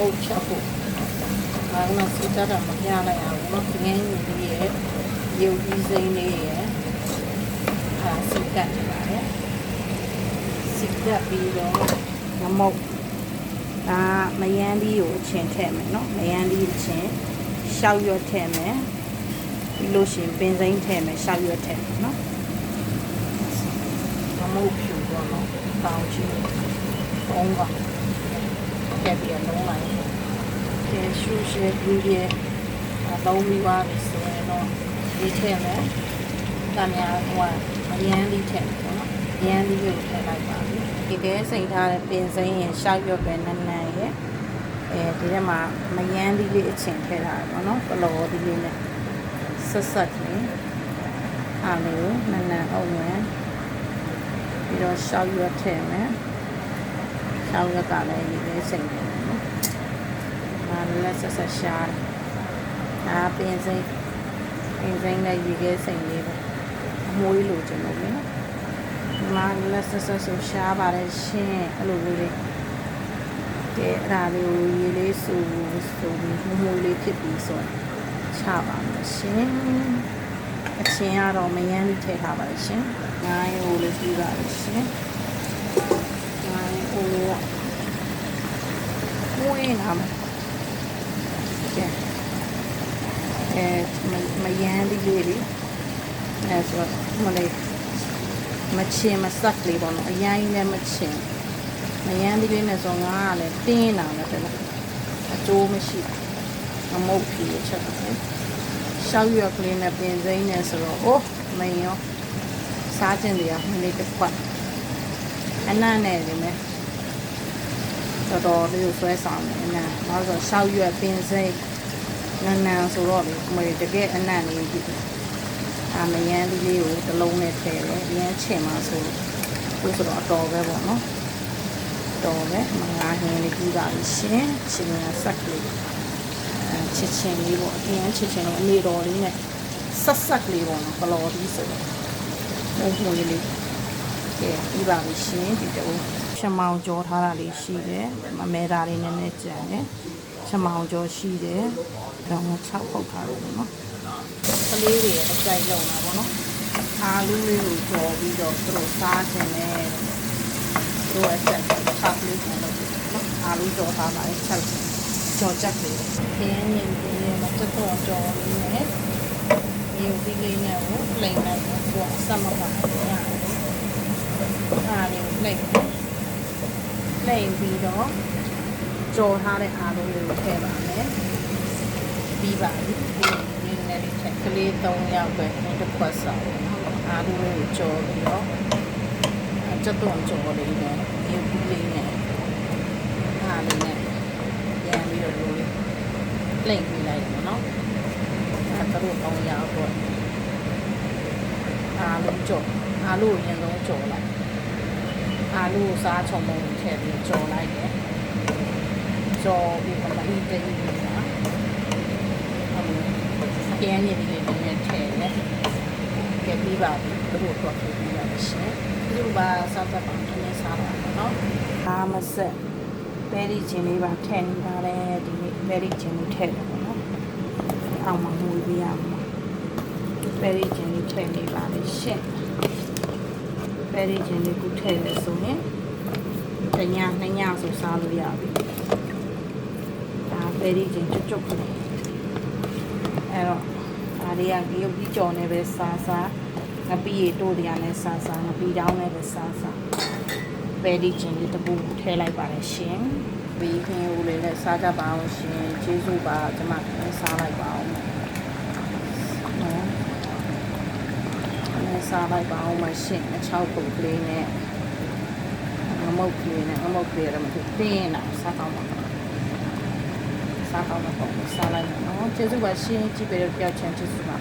မုတ်ချက်ဖို့ဒါကစီတတ်တာမပြလိုက်အောင်နော်ငင်းနေပြီးရဲ့ရုပ်ကြီးစိမ့်လေးရဲ့စီကတ်နေပါတယ်စီကတ်ပြီးတော့ငမုတ်ဒါမယန်းလေးကိုအချင်းထည့်မယ်နော်မယန်းလေးအချင်းရှောက်ရွက်ထည့်မယ်ပြီးလို့ရှိရင်ပင်စိမ့်ထည့်မယ်ရှောက်ရွက်ထည့်မယ်နော်ငမုတ်ဖြူတော့နော်တောင်းချီပုံကပြပြလုံးလိုက်ကျရှုရှယ်ပြီးရဲ့သုံးပြီးပါပြီဆိုရင်တော့ဒီထည့်မယ်တမယာဟိုမယန်းလေးထည့်မယ်နော်ယန်းလေးကိုထည့်လိုက်ပါပြီဒီကဲစိတ်ထားတဲ့ပင်စိမ့်ရင်ရှောက်ရွက်ပဲနန်းနန်းရဲ့ဒီထဲမှာမယန်းလေးအချင်းထည့်ထားတယ်ပေါ့နော်ပလော်ဒီလေးနဲ့ဆက်ဆက်လေးအားလေးနန်းနန်းအောင်မယ်ပြီးတော့ရှောက်ရွက်ထည့်မယ်ရှောက်ရွက်ကလည်းဒီလေးစိမ့်တယ်နော်လက်ဆက်ဆက်ရှားဒါပင်စိမ့်နဲ့ရေခဲစိမ့်လေးပဲအမွှေးလိုချင်လို့လေနော်ဒီမှာလက်ဆက်ဆက်ဆိုရှားပါတယ်ရှင်အဲ့လိုလေးကဲအဲ့ဒါလေးကိုရေလေးဆူပြီးမမွှေးလေးဖြစ်ပြီးဆိုချပါမယ်ရှင်အချင်းကတော့မယန်းလေးထည့်ထားပါတယ်ရှင်ငါးရိုးလေးပြီးပါလို့ရှင်ငါးရိုးမွှေးလာမယ်မယန်းလေးလေးအဲဆိုမလေးမချင်မစက်လေးပေါ့နော်အရင်လည်းမချင်မယန်းလေးနဲ့ဆိုငါကလည်းတင်းတာပဲတဲ့အကျိုးမရှိမမုတ်ဖြီးချက်တယ်ရှောက်ရွက်ကလေးနဲ့ပင်စိမ့်နဲ့ဆိုတော့အိုးမင်းရောစားခြင်းတွေကမလေးတစ်ခွက်အနံ့နဲ့နေမယ်တော်လေးကိုဆွဲဆောင်နေအနံ့နောက်ဆိုရှောက်ရွက်ပင်စိမ့်နန်းနန်းဆိုတော့လေမတကယ်အနံ့လေးကြည့်မယန်းလေးကိုတစ်လုံးနဲ့ထည့်တယ်ရမ်းချင်မှာဆိုလို့ဆိုတော့အတော်ပဲပေါ့နော်တော်ပဲငါးဟင်းလေးပြီးပါပြီရှင်ချင်းရဆက်ကလေးချစ်ချင်းလေးပေါ့အရင်ချစ်ချင်းတော့အနေတော်လေးနဲ့ဆက်လေးပေါ့နော်ဘလော်ပြီးဆိုတော့ဟိုလေးကဲပြီးပါပြီရှင်ဒီတော့ချမောင်ကြောထားတာလေးရှိတယ်မမဲတာလေးနည်းနည်းကြံတယ်ချမောင်ကြောရှိတယ်တော့6ပုတ်ထားတယ်နော်ကလေးတွေအကြိုက်လုံးတာပေါ့နော်အာလူးလေးကိုကြော်ပြီးတော့သူတို့စားခြင်းနဲ့သူတို့အချက်6လေးကိုလုပ်တယ်နော်အာလူးကြော်ထားပါတယ်6ကြော်ချက်လေးခင်းနေပြီးတော့တက်တော့ကြော်လေးနဲ့ဒီဒီလေးနဲ့ကိုလိမ့်လိုက်တော့သူကအဆက်မပါဘူးရတယ်အားလေးလိမ့်ပြီးတော့ကြော်ထားတဲ့အာလူးလေးကိုထည့်ပါမယ်ပြီးပါပြီဒီနေ့လေးထက်ကလေး3ယောက်ပဲတစ်ခွက်စားအားလုံးကိုကြော်ပြီးတော့ကျက်တော့ကြော်လေးနဲ့ဒီဘူးလေးနဲ့အားလေးနဲ့ပြန်ပြီးတော့လိုလေးလိမ့်ပြီးလိုက်တယ်နော်အဲတို့3ယောက်တော့အားလုံးကြော်အားလုံးကိုရင်ဆုံးကြော်လိုက်အားလုံးကိုစားချုံပုံထည့်ပြီးကြော်လိုက်တယ်ကြော်ပြီးမမီးတိတ်နေတာကျန်းနေတယ်လည်းနဲ့ထဲတယ်ကဲပြီးပါပြီတို့တော့ပြီးပါရှင်ဒီဘာစားတဲ့ပုံနဲ့စားပါတော့အားမဆက်ဘယ်ဒီချင်းလေးပါထည့်နေပါတယ်ဒီဘယ်ဒီချင်းလေးထည့်တယ်ပေါ့နော်အောင်မမွေးပြရမှာဘယ်ဒီချင်းလေးထည့်နေပါလေရှင်ဘယ်ဒီချင်းလေးကိုထည့်လဲဆိုရင်တည2ညဆိုစားလို့ရပြီဒါဘယ်ဒီချင်းကျွတ်ကလေးအဲ့တော့ဒါတွေကရုပ်ကြီးကြော်နေပဲစားငပီးရီတို့တွေကလည်းစားငပီးတောင်းလည်းပဲစားပဲဒီချင်းလေးတပူထည့်လိုက်ပါတယ်ရှင်ပြီးခင်ဦးလေးနဲ့စားကြပါအောင်ရှင်ကျေးဇူးပါကျွန်မလည်းစားလိုက်ပါအောင်နော်လည်းစားလိုက်ပါအောင်မရှင်6ပုတ်ကလေးနဲ့ငမုတ်ကလေးနဲ့ငမုတ်ကလေးရမသိတင်းတာစားကောင်းပါစားကောင်းတော့စားလိုက်နော်ကျေးဇူးပါရှင်ကြည့်ပေးလို့ကြောက်ချင်ကျေးဇူးပါ